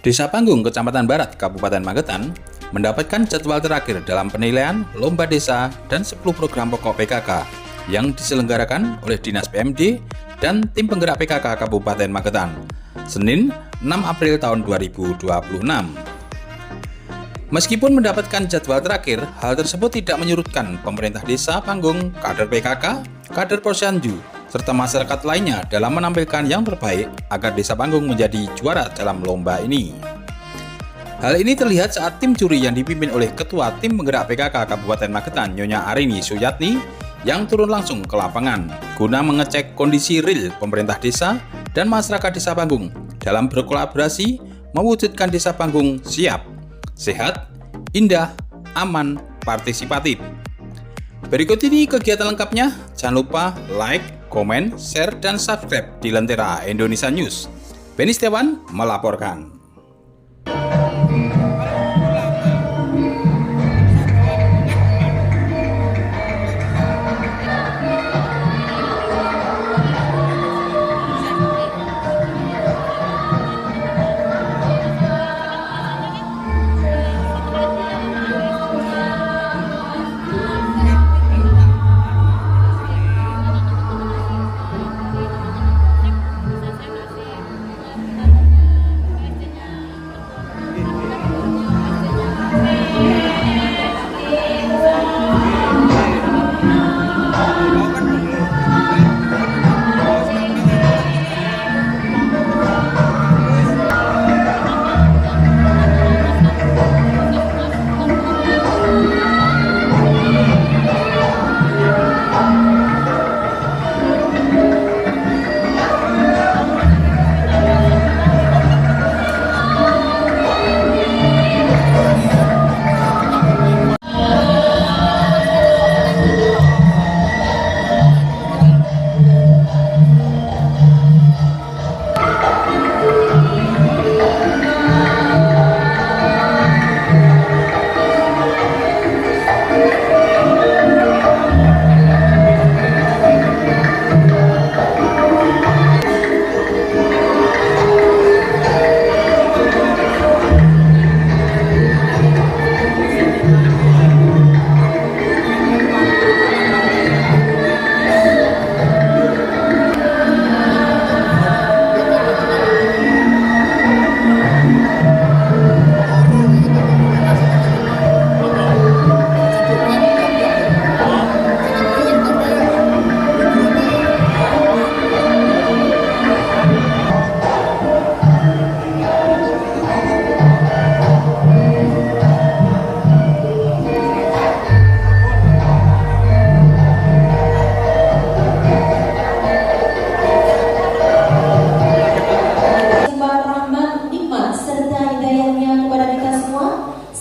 Desa Panggung, Kecamatan Barat, Kabupaten Magetan, mendapatkan jadwal terakhir dalam penilaian lomba desa dan 10 program pokok PKK yang diselenggarakan oleh Dinas PMD dan tim penggerak PKK Kabupaten Magetan, Senin 6 April tahun 2026. Meskipun mendapatkan jadwal terakhir, hal tersebut tidak menyurutkan pemerintah desa Panggung, kader PKK, kader Posyandu, serta masyarakat lainnya dalam menampilkan yang terbaik agar desa Panggung menjadi juara dalam lomba ini. Hal ini terlihat saat tim juri yang dipimpin oleh Ketua Tim Penggerak PKK Kabupaten Magetan, Nyonya Arini Suyatni, yang turun langsung ke lapangan guna mengecek kondisi real pemerintah desa dan masyarakat desa Panggung dalam berkolaborasi mewujudkan desa Panggung siap, sehat, indah, aman, partisipatif. Berikut ini kegiatan lengkapnya. Jangan lupa like, komen, share, dan subscribe di Lentera Indonesia News. Beni Setiawan melaporkan.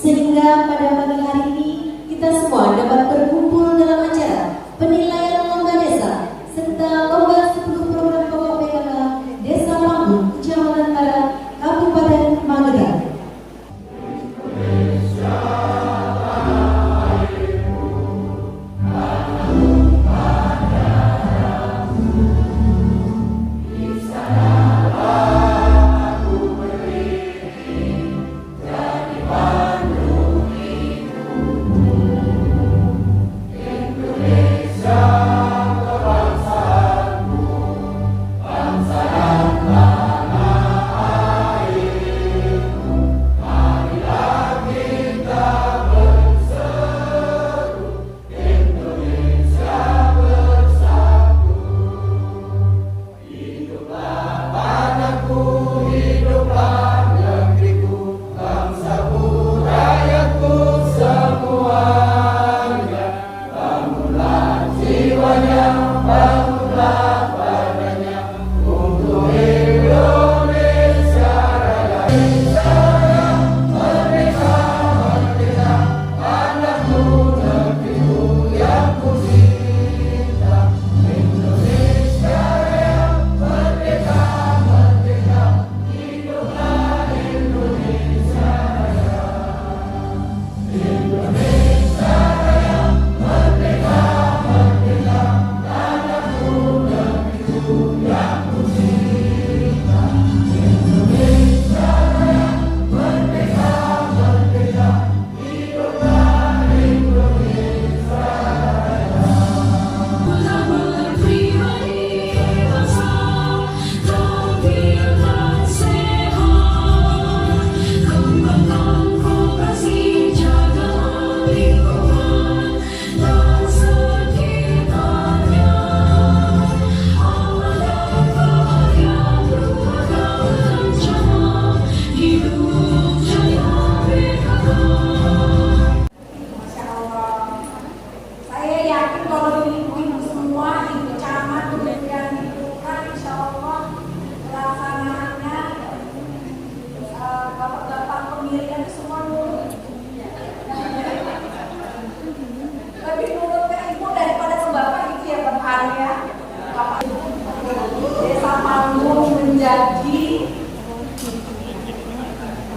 Sehingga pada pagi hari ini kita semua dapat berkumpul dalam acara penilaian lomba desa serta lomba 10 program pokok PKK Desa Panggung, Kecamatan Barat, Kabupaten Magetan.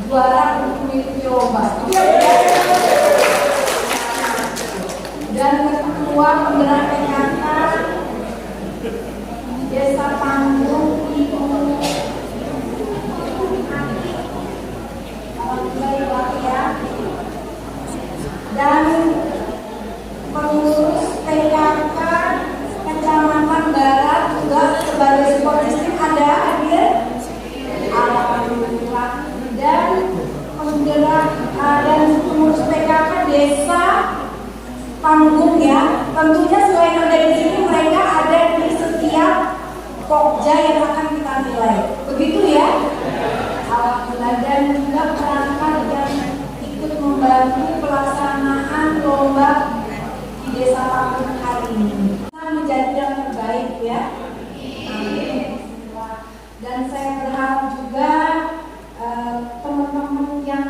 juara untuk lomba. Dan ketua penggerak PKK Desa Panggung Ibu dan pengurus PKK Kecamatan Barat juga sebagai support system ada hadir, alhamdulillah. Dan penggerak dan pengurus PKK Desa Panggung ya, tentunya selain ada di sini mereka ada di setiap pokja yang akan kita nilai, begitu ya. Alhamdulillah. Dan juga perangkat yang ikut membantu pelaksanaan lomba di Desa Panggung hari ini. Kita menjadi yang terbaik ya. Amin. Dan saya berharap juga teman-teman yang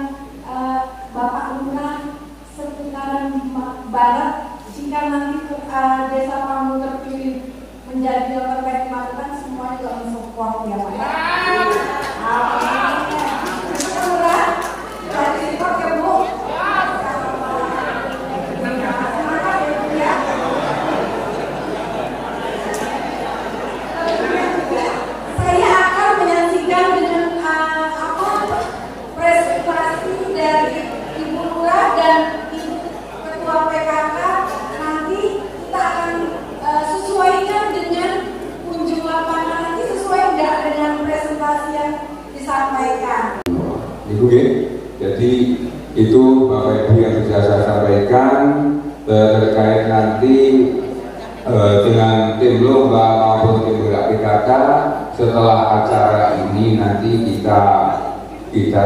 Bapak Lurah seputaran Barat, jika nanti Desa Panggung terpilih menjadi yang terbaik Kalimantan, semua juga mensupport ya Pak. Saya akan menyaksikan dengan presentasi dari Ibu Lurah dan Ibu Ketua PKK. Nanti kita akan sesuaikan dengan kunjung lapangan, nanti sesuai enggak dengan presentasi yang disampaikan. Ibu ya, jadi itu Bapak Ibu yang bisa saya sampaikan terkait nanti dengan tim lomba maupun tim gerak PKK. Setelah acara ini nanti kita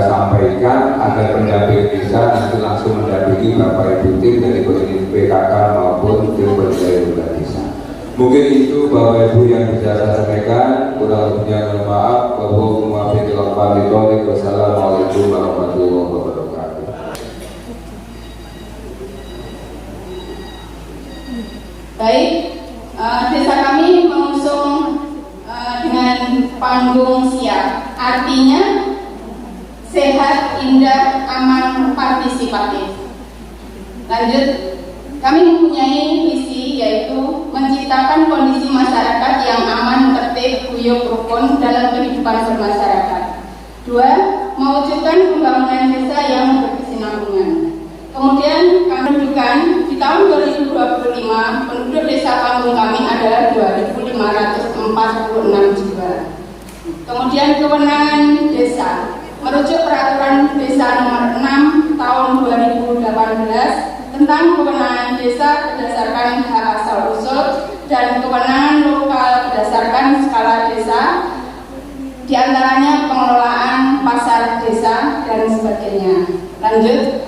sampaikan agar pendamping desa nanti langsung mendampingi Bapak Ibu tim dari PKK maupun tim pendaya desa. Mungkin itu Bapak Ibu yang bisa saya sampaikan. Kurang lebihnya mohon maaf. Wassalamualaikum warahmatullahi wabarakatuh. Baik, desa kami mengusung dengan panggung siap, artinya sehat, indah, aman, partisipatif. Lanjut, kami mempunyai visi yaitu menciptakan kondisi masyarakat yang aman, tertib, guyup, rukun dalam kehidupan bermasyarakat. 2. Mewujudkan pembangunan desa yang berkesinambungan. Kemudian kami menunjukkan di tahun 2025 penduduk desa Panggung kami adalah 2.546 jiwa. Kemudian kewenangan desa merujuk peraturan desa nomor 6 tahun 2018 tentang kewenangan desa berdasarkan hak asal usul dan kewenangan lokal berdasarkan skala desa, diantaranya pengelolaan pasar desa dan sebagainya. Lanjut,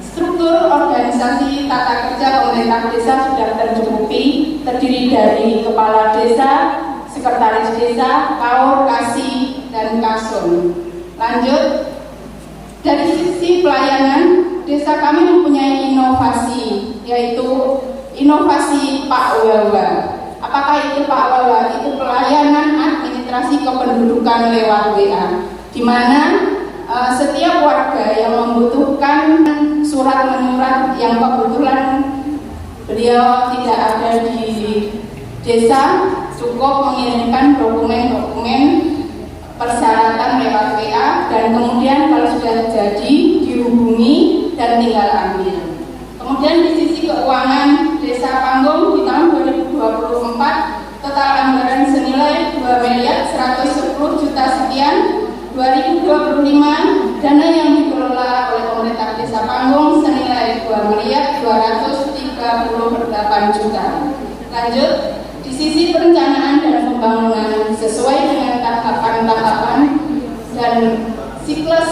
struktur organisasi tata kerja pemerintah desa sudah tercukupi, terdiri dari kepala desa, sekretaris desa, kaur, kasih, dan kasum. Lanjut, dari sisi pelayanan, desa kami mempunyai inovasi, yaitu inovasi Pak Wawa. Apakah itu Pak Wawa? Itu pelayanan administrasi kependudukan lewat WA, di mana setiap warga yang membutuhkan surat menyurat yang kebetulan beliau tidak ada di desa, cukup mengirimkan dokumen-dokumen persyaratan lewat WA, dan kemudian kalau sudah jadi dihubungi dan tinggal ambil. Kemudian di sisi keuangan, Desa Panggung di tahun 2024 total anggaran senilai 2.110 juta sekian. 2025 dana yang dikelola oleh pemerintah Desa Panggung senilai 2.238 juta. Lanjut, di sisi perencanaan dan pembangunan sesuai dengan tahapan-tahapan dan siklus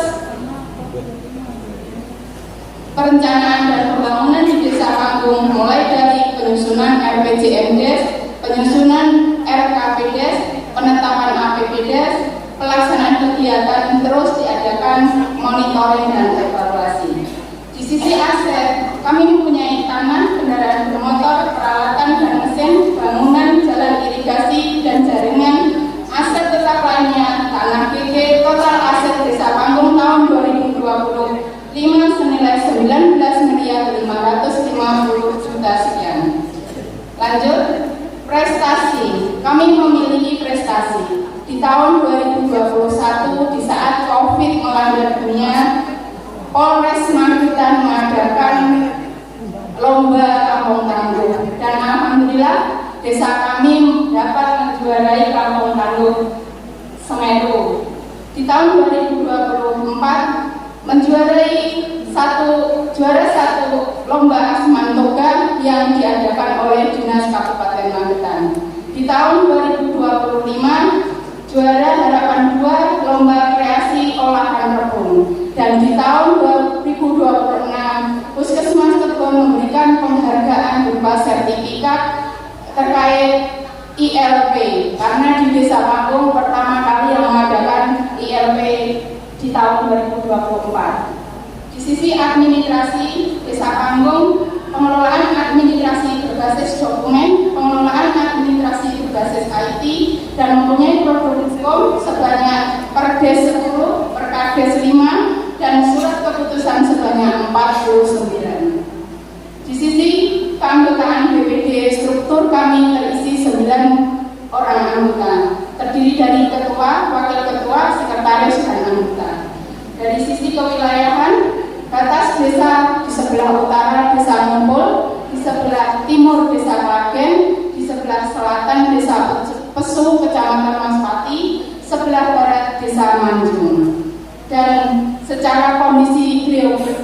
perencanaan dan pembangunan di Desa Panggung, mulai dari penyusunan RPJMDes, penyusunan RKPDes, penetapan APBDes, pelaksanaan kegiatan terus diadakan monitoring dan evaluasi. Di sisi aset, kami mempunyai tanah, kendaraan bermotor, peralatan dan mesin, bangunan, jalan irigasi dan jaringan, aset tetap lainnya, tanah GG, total aset Desa Panggung tahun 2024 Juara Dunia, Polres Magetan mengadakan lomba kampung tangguh, dan alhamdulillah desa kami dapat menjuarai kampung tangguh Semeru. Di tahun 2024 menjuarai juara satu lomba Asman Toga yang diadakan oleh Dinas Kabupaten Magetan. Di tahun 2025 juara harapan 2 lomba kreasi olahan rebung, dan di tahun 2026 Puskesmas Kebon memberikan penghargaan berupa sertifikat terkait ILP, karena di Desa Panggung pertama kali yang mengadakan ILP di tahun 2024. Di sisi administrasi Desa Panggung, pengelolaan administrasi berbasis dokumen, pengelolaan administrasi berbasis IT, dan mempunyai produk hukum sebanyak Perdes 10, Perkades 5, dan surat keputusan sebanyak 49. Di sisi keanggotaan BPD, struktur kami terisi 9 orang anggota, terdiri dari ketua, wakil ketua, sekretaris, dan anggota. Dari sisi kewilayahan, batas desa di sebelah utara Desa Ngumpul, di sebelah timur Desa Klagen, di sebelah selatan Desa Pesu, Kecamatan Maspati, sebelah barat Desa Manjung. Dan secara kondisi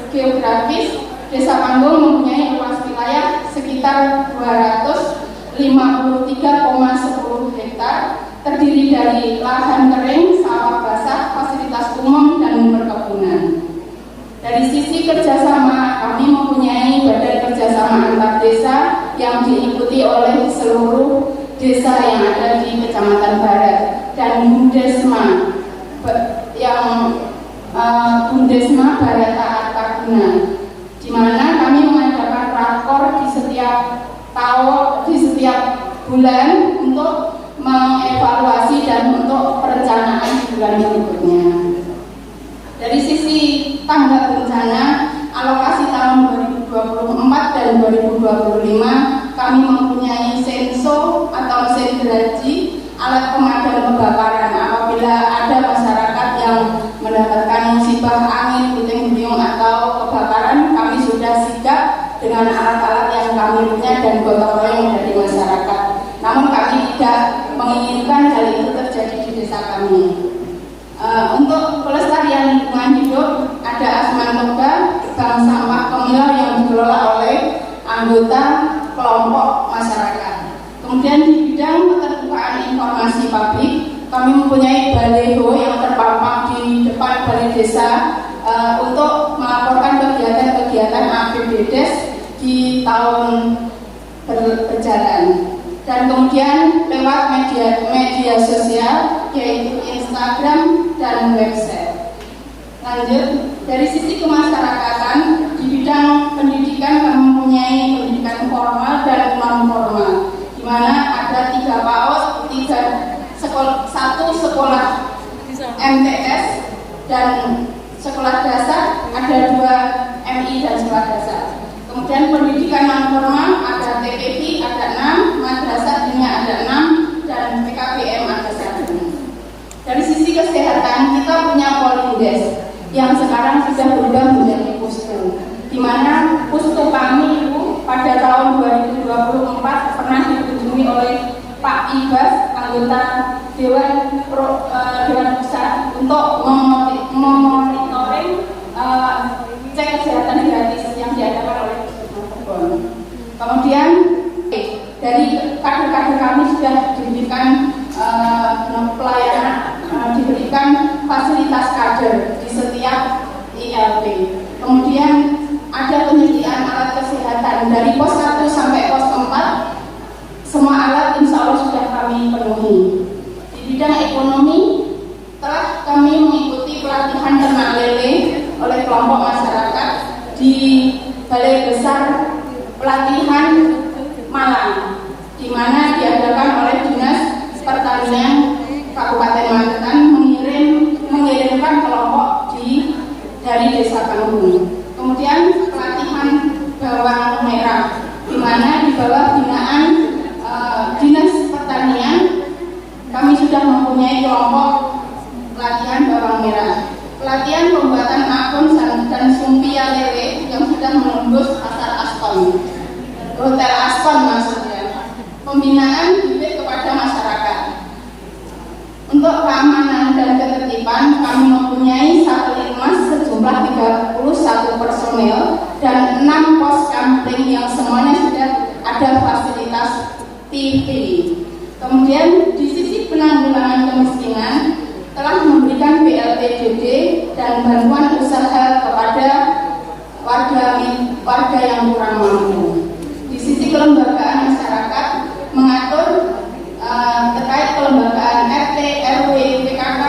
geografis, Desa Panggung mempunyai luas wilayah sekitar 253,10 hektar, terdiri dari lahan kering, sawah basah, fasilitas umum, dan perkebunan. Dari sisi kerjasama, kami mempunyai badan kerjasama antar desa yang diikuti oleh seluruh desa yang ada di Kecamatan Barat, dan Bundesma Bundesma Barata Artaguna, di mana kami mengadakan rakor di setiap bulan untuk mengevaluasi dan untuk perencanaan di bulan berikutnya. Dari sisi tanggap bencana, alokasi tahun 2024 dan 2025 kami mempunyai senso atau mesin geraji, alat pemadam kebakaran apabila ada masyarakat yang mendapatkan musibah angin, puting beliung atau kebakaran. Kami sudah sigap dengan alat-alat yang kami punya dan gotong royong dari masyarakat. Namun kami tidak menginginkan hal itu terjadi di desa kami. Untuk pelestarian lingkungan hidup, ada Asman Toga, bank sampah Kemilau yang dikelola oleh anggota kelompok masyarakat. Kemudian di bidang keterbukaan informasi publik, kami mempunyai baliho yang terpampang di depan balai desa untuk melaporkan kegiatan-kegiatan APBDes di tahun berjalan. Dan kemudian lewat media sosial, yaitu Instagram dan website. Lanjut, dari sisi kemasyarakatan, di bidang pendidikan kami mempunyai pendidikan formal dan non formal, di mana ada 3 PAUD, 1 sekolah MTS, dan sekolah dasar, ada 2 MI dan sekolah dasar. Kemudian pendidikan non formal ada TPP ada 6, madrasah dinia ada 6, dan PKBM ada 1. Dari sisi kesehatan, kita punya Polindes yang sekarang sudah berubah menjadi Pustu, di mana Pustu kami itu pada tahun 2024 pernah dikunjungi oleh Pak Ibas, anggota Dewan Pusat, untuk memonitoring cek kesehatan gratis yang diadakan oleh Kebon. Kemudian dari kader-kader kami sudah diberikan pelayanan, diberikan fasilitas kader di setiap ILP. Kemudian ada penyediaan alat kesehatan dari pos 1 sampai pos 4. Semua alat insya Allah sudah kami penuhi. Di bidang ekonomi, telah kami mengikuti pelatihan ternak lele oleh kelompok masyarakat di Balai Besar Pelatihan Malang, di mana diadakan oleh Dinas Pertanian Kabupaten Magetan mengirimkan kelompok dari Desa Panggung. Kemudian pelatihan bawang merah, di mana di bawah binaan Dinas Pertanian kami sudah mempunyai kelompok pelatihan bawang merah, pelatihan dan Sumpia Lewe yang sudah menembus pasar Aspon, Hotel Aspon maksudnya. Pembinaan bibit kepada masyarakat. Untuk keamanan dan ketertiban, kami mempunyai satelit mas sejumlah 31 personel dan 6 pos kampling yang semuanya sudah ada fasilitas TV. Kemudian di sisi penanggulangan kemiskinan telah memberikan BLPDB dan bantuan usaha kepada warga yang kurang mampu. Di sisi kelembagaan masyarakat mengatur terkait kelembagaan RT, RW, PKK,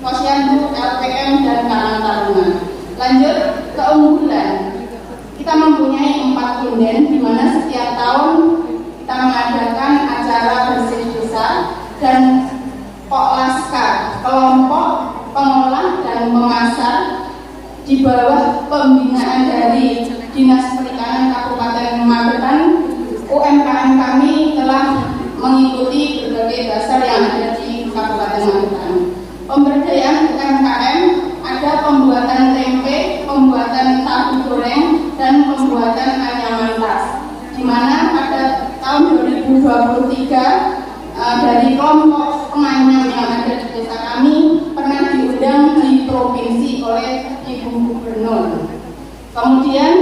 Posyandu, LPM dan Karang Taruna. Lanjut keunggulan, kita mempunyai 4 punden di mana setiap tahun kita mengadakan acara bersih desa dan Poklaska, kelompok pengolah dan pemasar di bawah pembinaan dari Dinas Perikanan Kabupaten Magetan. UMKM kami telah mengikuti berbagai dasar yang ada di Kabupaten Magetan. Pemberdayaan UMKM ada pembuatan tempe, pembuatan tahu goreng, dan pembuatan anyaman tas. Di mana pada tahun 2023 dari kelompok penganyam yang ada di desa kami pernah diundang di provinsi oleh Ibu Gubernur. Kemudian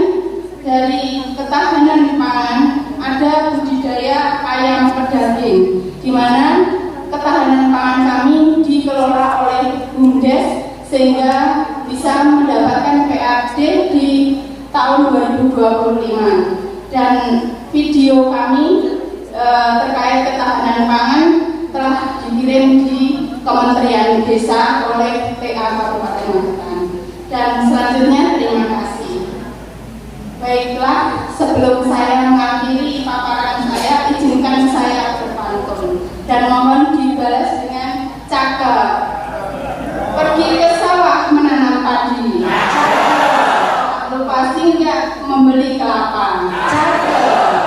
dari ketahanan pangan ada budidaya ayam pedaging, di mana ketahanan pangan kami dikelola oleh BUMDes sehingga bisa mendapatkan PAD di tahun 2025. Dan video kami terkait ketahanan pangan telah dikirim di Kementerian Desa oleh PA Kabupaten Magetan. Dan selanjutnya terima kasih. Baiklah, sebelum saya mengakhiri paparan saya, izinkan saya berpantun dan mohon dibalas dengan cakep. Pergi ke sawah menanam padi, lupa singgah membeli kelapa.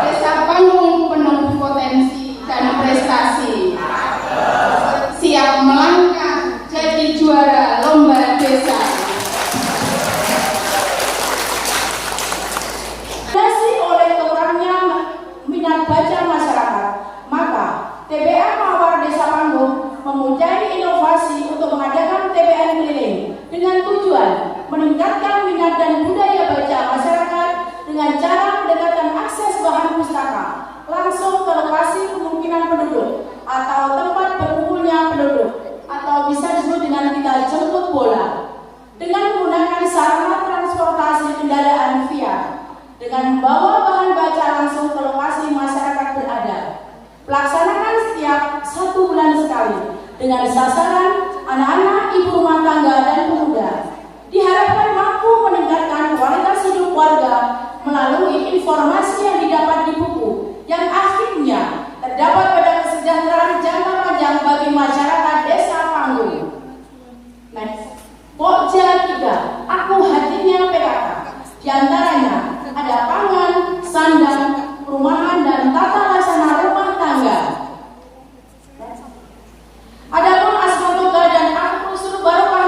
Desa Panggung penuh potensi dan prestasi, siap melangkah jadi juara lomba desa. Oleh kurangnya minat baca masyarakat, maka TBA Mawar Desa Panggung mempunyai inovasi untuk mengadakan TBM keliling dengan tujuan meningkatkan minat dan budaya baca masyarakat dengan cara mendekatkan akses bahan pustaka langsung ke lokasi pemukiman penduduk atau tempat berkumpulnya penduduk, atau bisa disebut dengan kita jemput bola, dengan menggunakan sarana transportasi kendaraan via, dengan membawa bahan baca langsung ke lokasi masyarakat berada. Pelaksanakan setiap 1 bulan sekali dengan sasaran anak-anak, ibu rumah tangga, dan pemuda. Diharapkan mampu meningkatkan kualitas hidup warga melalui informasi yang didapat di buku yang akhirnya terdapat pada kesejahteraan jangka panjang bagi masyarakat Desa Panggung. Next. Pokja 3, aku hatinya PKK. Di antaranya ada pangan, sandang, perumahan, dan tata laksana rumah tangga. Adapun Asmatoga dan Aku Suruh Barokah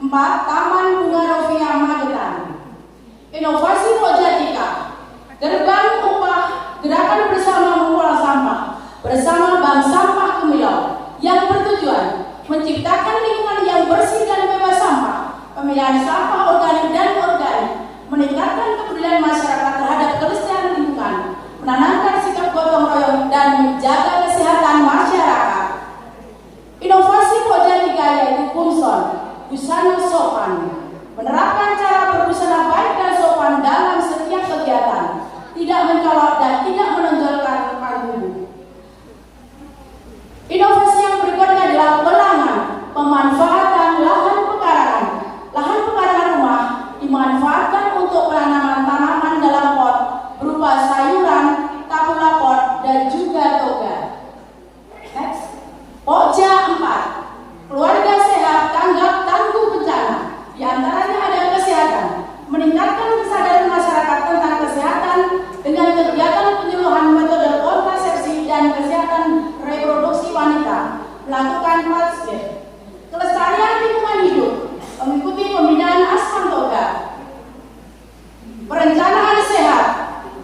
4. Taman Bunga Rovia Magetan. Inovasi Projatika, gerbang upah gerakan bersama mengolah sampah bersama Bank Sampah Kemilau yang bertujuan menciptakan lingkungan yang bersih dan bebas sampah, pemilihan sampah organik dan organik, meningkatkan kepedulian masyarakat terhadap kelestarian lingkungan, menanamkan sikap gotong royong dan menjaga kesehatan masyarakat. Inovasi Projatika yaitu Punson, busana sopan, menerapkan cara berbusana baik dan sopan dalam setiap kegiatan, tidak mencolok dan tidak menonjolkan panggung. Inovasi yang berikutnya adalah pelangan, pemanfaatan lahan pekarangan. Lahan pekarangan rumah dimanfaatkan untuk penanaman tanaman dalam pot berupa sayuran, tabula pot, dan juga toga. Next. Pokja 4. Keluarga sehat tanggap tangguh bencana. Di antaranya ada kesehatan, meningkatkan kesadaran masyarakat tentang kesehatan dengan kegiatan penyuluhan metode kontrasepsi dan kesehatan reproduksi wanita, melakukan pasca, kelestarian lingkungan hidup, mengikuti pembinaan Asman Toga, perencanaan sehat,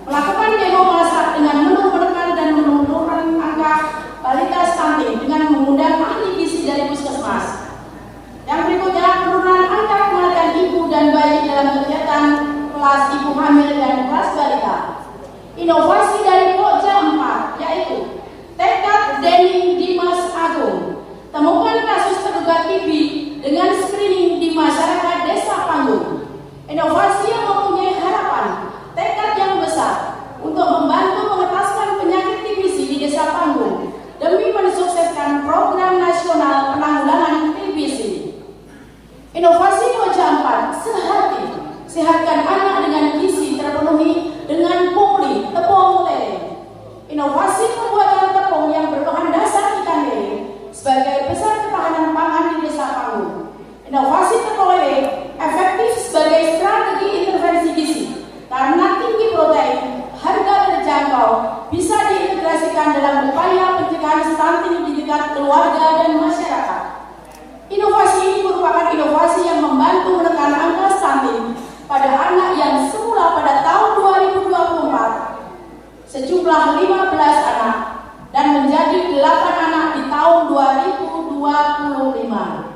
melakukan demo masak dengan menekan dan menurunkan angka balita stunting dengan mengundang ahli gizi dari puskesmas. Yang berikutnya, penurunan angka kematian ibu dan bayi dalam kegiatan kelas ibu hamil dan kelas balita. Inovasi dari Pokja 4 yaitu tekad Denny Dimas Agung, temukan kasus terduga TB dengan screening di masyarakat Desa Panggung. Inovasi yang mempunyai harapan, tekad yang besar untuk membantu mengentaskan penyakit TBC di Desa Panggung demi mensukseskan program nasional penanggulangan TBC. Inovasi Pokja 4 sehati, sehatkan anak dengan gizi terpenuhi dengan pungli tepung lele. Inovasi pembuatan tepung yang berbahan dasar ikan lele sebagai besar ketahanan pangan di Desa Panggung. Inovasi tepung lele efektif sebagai strategi intervensi gizi karena tinggi protein, harga terjangkau, bisa diintegrasikan dalam upaya pencegahan stunting di tingkat keluarga dan masyarakat. Inovasi ini merupakan inovasi yang membantu menekan angka stunting pada anak yang semula pada tahun 2024 sejumlah 15 anak dan menjadi 8 anak di tahun 2025.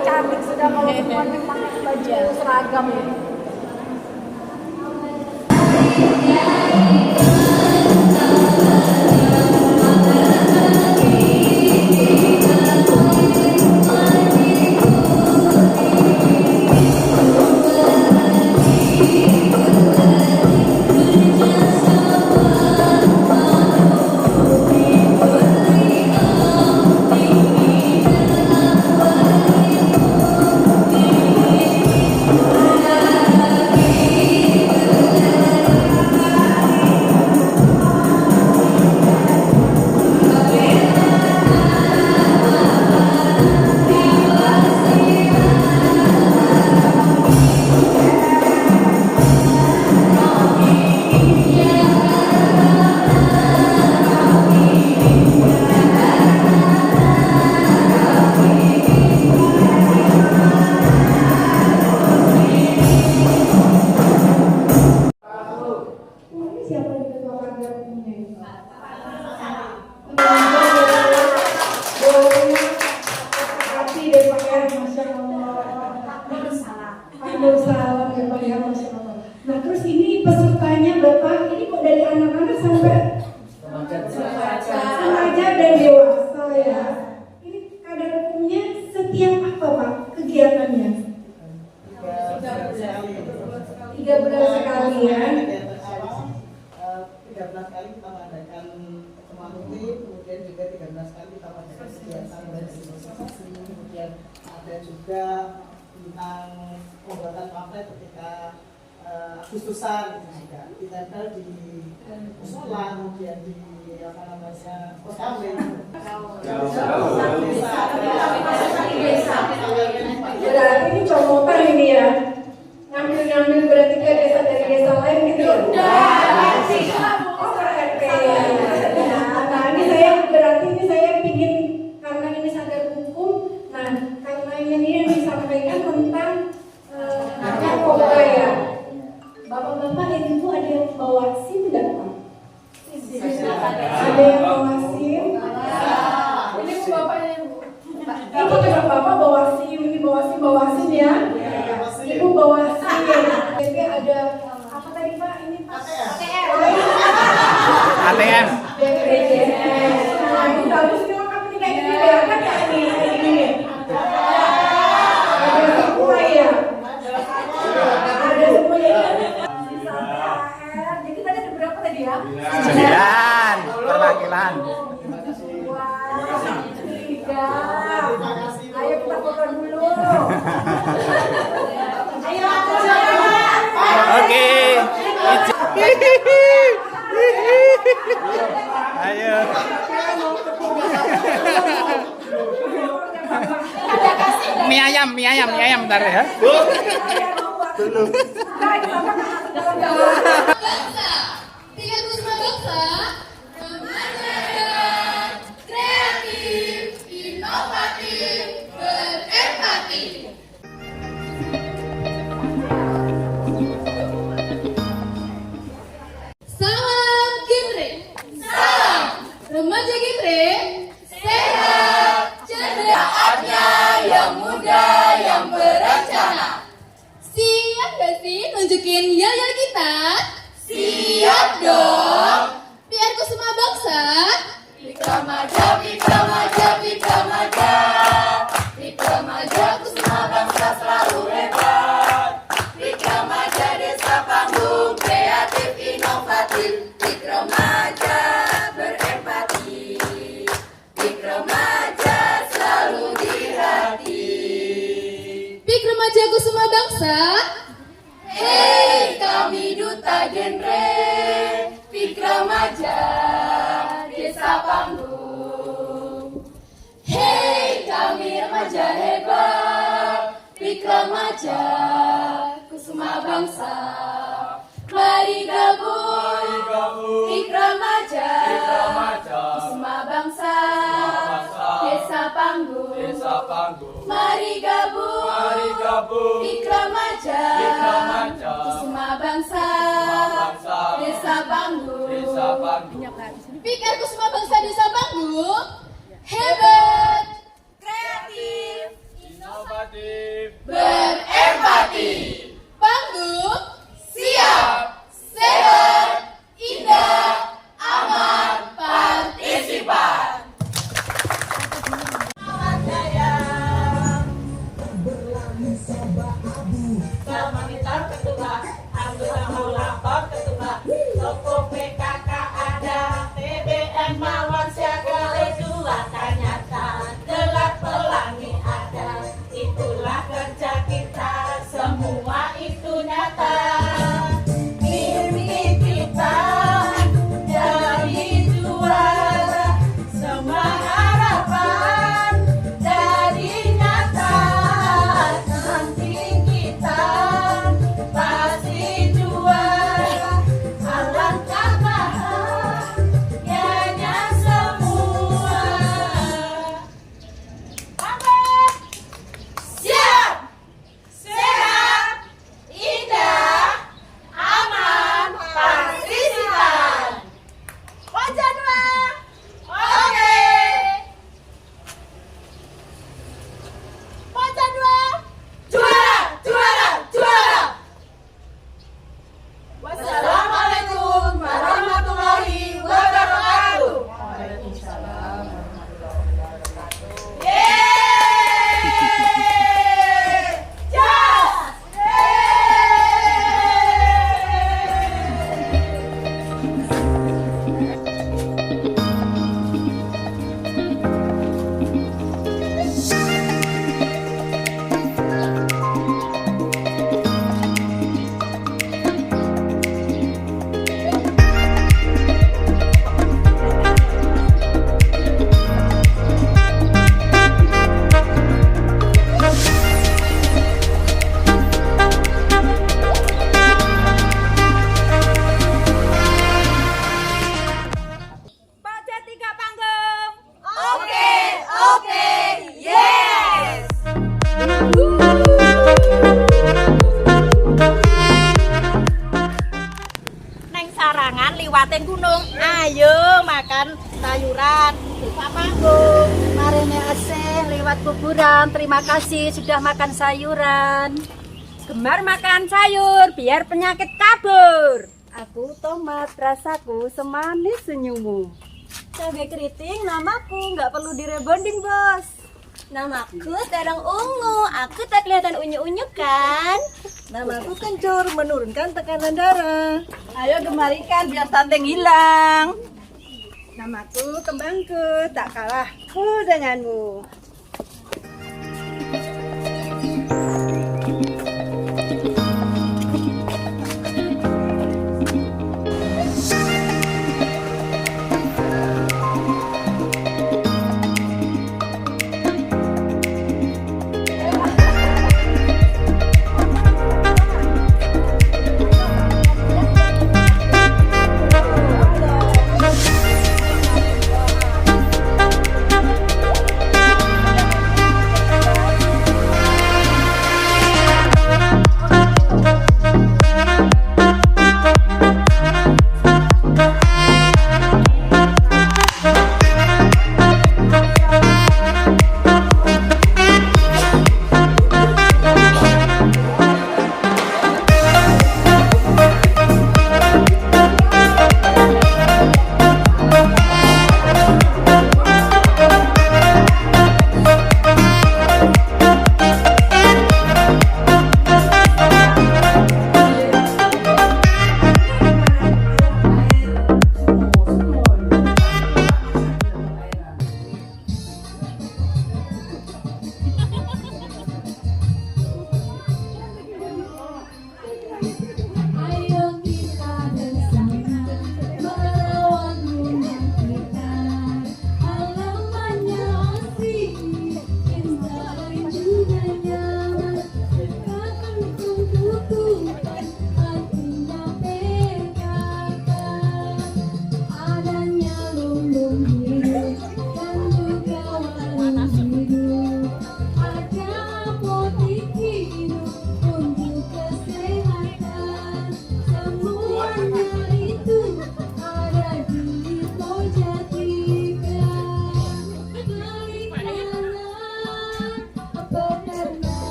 Cantik sudah kalau semuanya pakai baju seragam ya. Nah terus ini pesertanya Bapak, ini kok dari anak-anak sampai remaja dan dewasa ya. Ini kadar hukumnya setiap apa Pak kegiatannya? 3 bulan sekali ya. 13 kali kita mengadakan pertemuan rutin, kemudian juga 13 kali kita mengadakan kegiatan dari sosialisasi, kemudian ada juga tentang pembuatan pamflet ketika Agustusan itu juga ditempel di musola, kemudian di apa namanya pos kawin. Berarti ini comotan ini ya, ngambil berarti ke desa dari desa lain gitu ya? Oh RT. Nah ini saya berarti ini saya pingin karena ini sadar hukum. Nah karena ini yang disampaikan tentang narkoba ya. Bapak-bapak yang itu ada yang bawa SIM tidak Pak? Ada yang bawa SIM? Ini bapaknya Ibu. Itu kalau bapak bawa SIM, ini bawa SIM ya? Ibu bawa SIM. Jadi ada apa tadi Pak? Ini Pak? ATM. BPJS. Nah ini bagus nih lengkap ini kayak gini ya kan ya ini. Ada semua ya. Ada semua ya. Jadi tadi ada berapa tadi ya? 9 perwakilan. 3. Ayo kita foto dulu. Ayo Oke. Ayo. Mie ayam bentar ya. Dulu. Tinggal Kusuma Bangsa, remaja kreatif, inovatif, berempati. Salam Gimre, salam remaja Gimre, sehat, cerdas, saatnya yang muda yang berencana. Siap gak sih nunjukin yel-yel kita? Siap dong. Biar Kusuma Bangsa. Pikramaja, Pikramaja, Pikramaja. Pikramaja Kusuma Bangsa selalu hebat. Pikramaja desa panggung kreatif inovatif. Pikramaja berempati. Pikramaja selalu di hati. Pikramaja Kusuma Bangsa. Hei kami duta genre Pikramaja desa panggung. Hei kami remaja hebat Pikramaja Kusuma Bangsa. Mari gabung Ikramaja Kusuma Bangsa Desa Panggung Mari gabung Ikramaja Kusuma Bangsa Desa Panggung Pikir Kusuma Bangsa Desa Panggung hebat, kreatif, Inovatif. berempati. Panggung siap, sehat, indah, aman, partisipan. Sama kita ketua, anggota lapor ketua, toko PKK ada, TBM mawar siaga dua ternyata, gelap pelangi ada, itulah kerja kita, semua itu nyata. Mimpi kita jadi juara, semua harapan jadi nyata. Nanti kita pasti juara, alangkah bahagianya semua. Amin. Siap, sehat, indah, aman, partisipan. Wajah dua, oke. Wajah dua, juara, juara, juara. Wassalamualaikum warahmatullahi wabarakatuh. Waalaikumsalam warahmatullahi wabarakatuh. Yeay! Jas! Pojok 3 panggung. Oke, yes. Neng sarangan liwatin gunung, ayo makan sayuran. Buka panggung. Marene asih lewat kuburan, terima kasih sudah makan sayuran. Gemar makan sayur biar penyakit kabur. Aku tomat, rasaku semanis senyummu. Cabai keriting, namaku nggak perlu direbonding bos. Namaku terang ungu, aku tak kelihatan unyu-unyu kan? Namaku kencur, menurunkan tekanan darah. Ayo gemarikan biar stunting hilang. Namaku kembangku, tak kalah cool denganmu.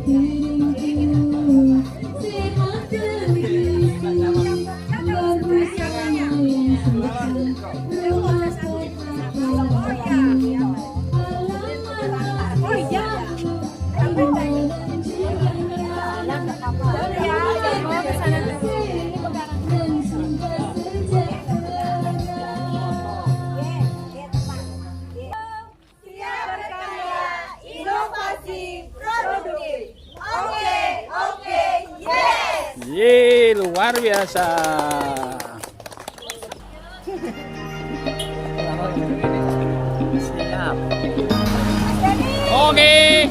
Siap berkarya, inovasi, produktif. Oke, oke, yes. Ye, luar biasa. Siap. Oke.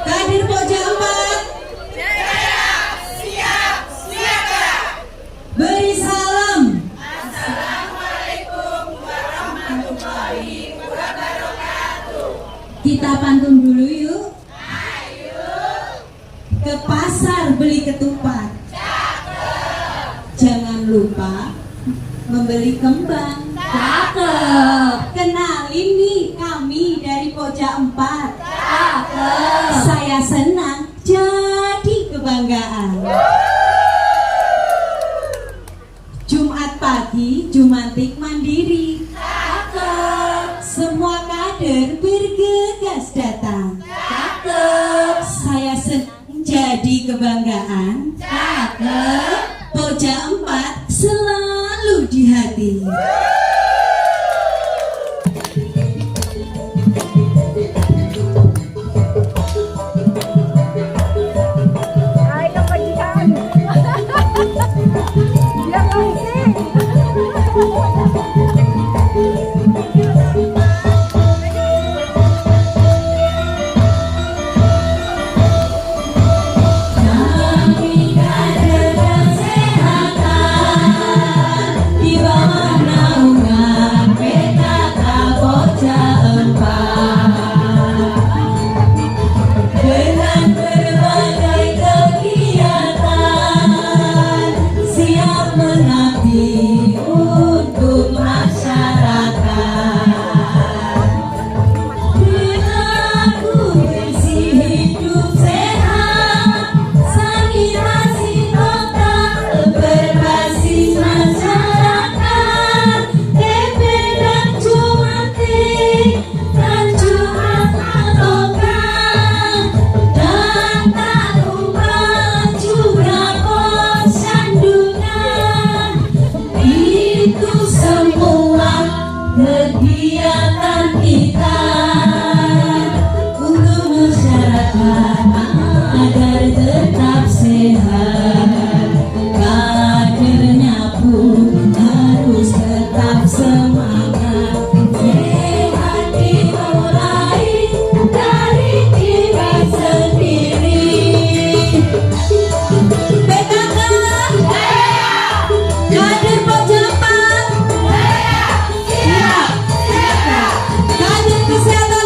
Kader Pokja 4 beri salam. Kita pantun dulu yuk. Ke pasar beli ketupat. Jangan lupa membeli kembang. Cakep. Kenalin nih kami dari Pokja 4. Cakep. Saya senang jadi kebanggaan. Jumat pagi, Jumantik mandiri. Cakep. Semua kader bergegas datang. Cakep. Saya senang jadi kebanggaan. Cakep. Pokja 4 selalu di hati. Ayo kejian. Biar langsing. Kami kader kesehatan di bawah naungan PKK Pokja 4. Dengan berbagai kegiatan siap mengabdi untuk masyarakat. Perilaku bersih, hidup sehat, sanitasi total berbasis masyarakat. TP dan Jumantik, Jumat patokan, data rumah juga posyandukan. Itu semua kegiatan kita untuk masyarakat agar tetap sehat. Kadernya pun harus tetap semangat. Sehat dimulai dari diri sendiri. PKK, kader Pokja 4, siap. Kader kesehatan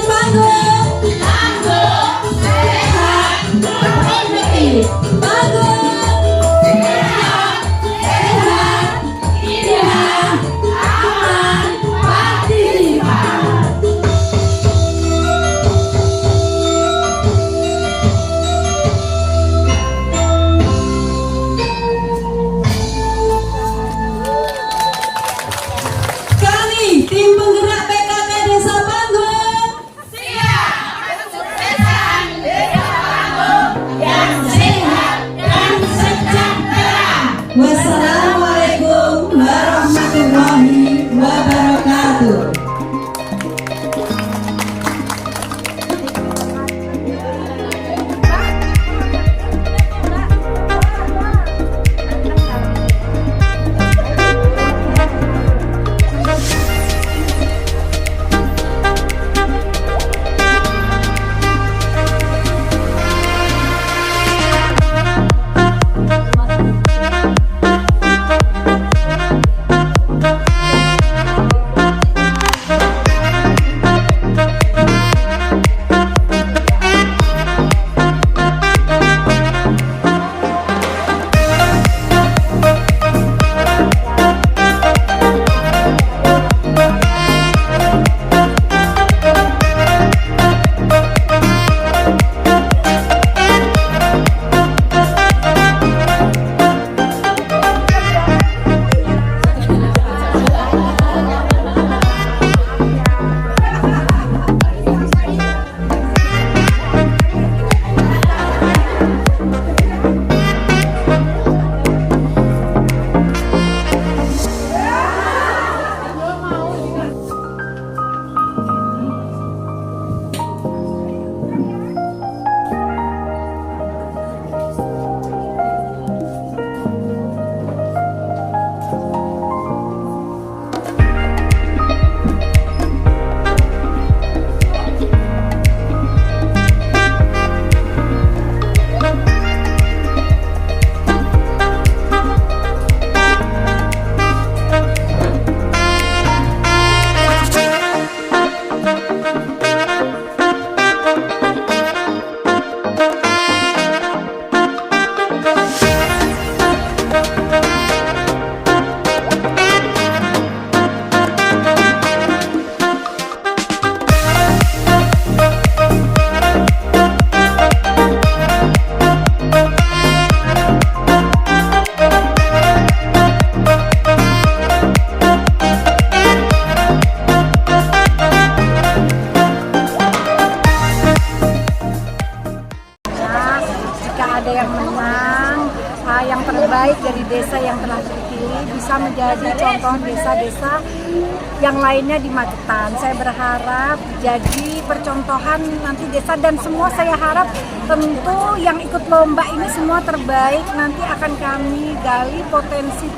bisa menjadi contoh desa-desa yang lainnya di Magetan. Saya berharap jadi percontohan nanti desa, dan semua saya harap tentu yang ikut lomba ini semua terbaik, nanti akan kami gali potensi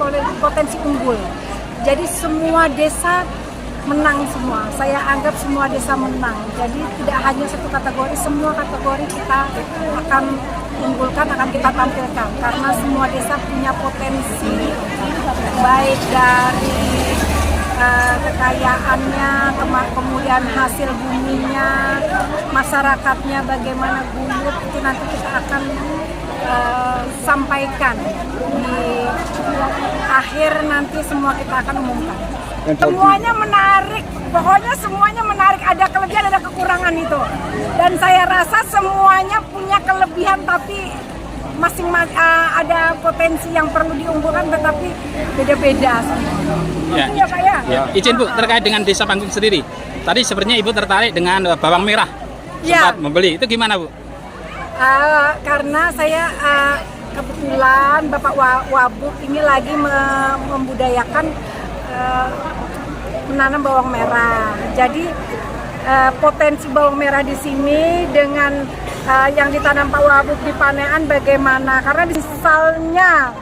unggul. Jadi semua desa menang semua. Saya anggap semua desa menang. Jadi tidak hanya satu kategori, semua kategori kita akan unggulkan, akan kita tampilkan. Karena semua desa punya potensi, baik dari kekayaannya, kemudian hasil buminya, masyarakatnya bagaimana guyup, itu nanti kita akan sampaikan di akhir, nanti semua kita akan umumkan. Semuanya menarik, pokoknya semuanya menarik, ada kelebihan ada kekurangan itu. Dan saya rasa semuanya punya kelebihan, tapi ada potensi yang perlu diunggulkan, tetapi beda-beda. Ya, Ya, Pak, ya. ya. Izin Bu, terkait dengan Desa Panggung sendiri. Tadi sebenarnya Ibu tertarik dengan bawang merah. Ya. Sempat membeli. Itu gimana Bu? Karena saya kebetulan Bapak Wabuk ini lagi membudayakan menanam bawang merah. Jadi potensi bawang merah di sini dengan yang ditanam Pak Wabuk di Panean bagaimana? Karena misalnya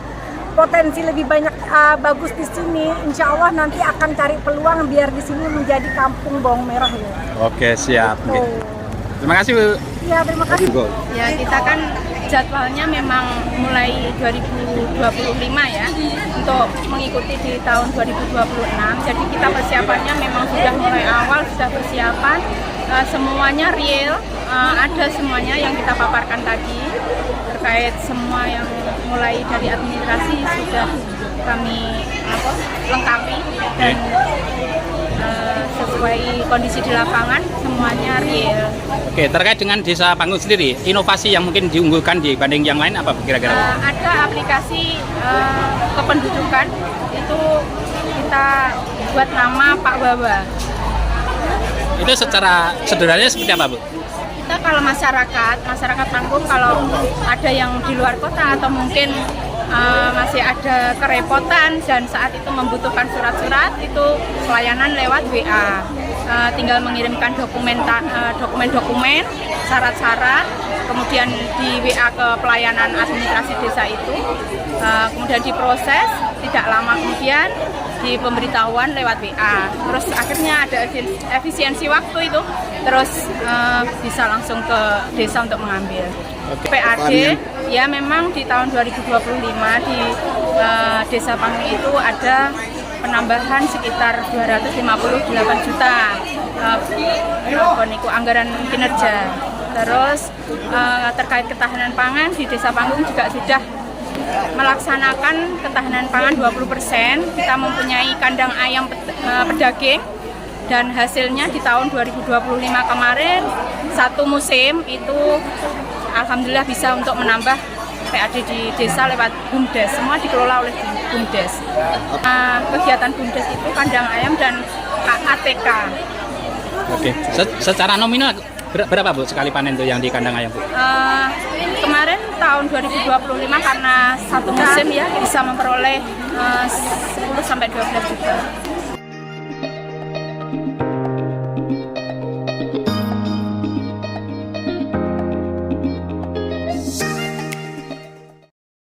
potensi lebih banyak bagus di sini, insya Allah nanti akan cari peluang biar di sini menjadi kampung bawang merah ya. Oke, siap. Gitu. Terima kasih Bu. Ya, terima kasih. Ya, kita kan jadwalnya memang mulai 2025 ya, untuk mengikuti di tahun 2026. Jadi kita persiapannya memang sudah mulai awal, sudah persiapan, semuanya real, ada semuanya yang kita paparkan tadi, terkait semua yang mulai dari administrasi sudah kami lengkapi, dan sesuai kondisi di lapangan semuanya real. Oke, terkait dengan Desa Panggung sendiri, inovasi yang mungkin diunggulkan dibanding yang lain apa kira-kira? Ada aplikasi kependudukan, itu kita buat nama Pak Wawa. Itu secara sederhananya seperti apa Bu? Kita kalau masyarakat Panggung, kalau ada yang di luar kota atau mungkin masih ada kerepotan dan saat itu membutuhkan surat-surat, itu pelayanan lewat WA. Tinggal mengirimkan dokumen-dokumen, syarat-syarat, kemudian di WA ke pelayanan administrasi desa itu, kemudian diproses, tidak lama kemudian di pemberitahuan lewat WA. Terus akhirnya ada efisiensi waktu itu, terus bisa langsung ke desa untuk mengambil. PAD ya, memang di tahun 2025 di Desa Panggung itu ada penambahan sekitar 258 juta anggaran kinerja. Terus terkait ketahanan pangan di Desa Panggung juga sudah melaksanakan ketahanan pangan 20%. Kita mempunyai kandang ayam pedaging, dan hasilnya di tahun 2025 kemarin satu musim itu alhamdulillah bisa untuk menambah PAD di desa lewat BUMDes, semua dikelola oleh BUMDes. Kegiatan BUMDes itu kandang ayam dan ATK. Oke, secara nominal berapa Bu sekali panen tuh yang di kandang ayam Bu? Kemarin tahun 2025 karena satu musim ya bisa memperoleh 10 sampai 12 juta.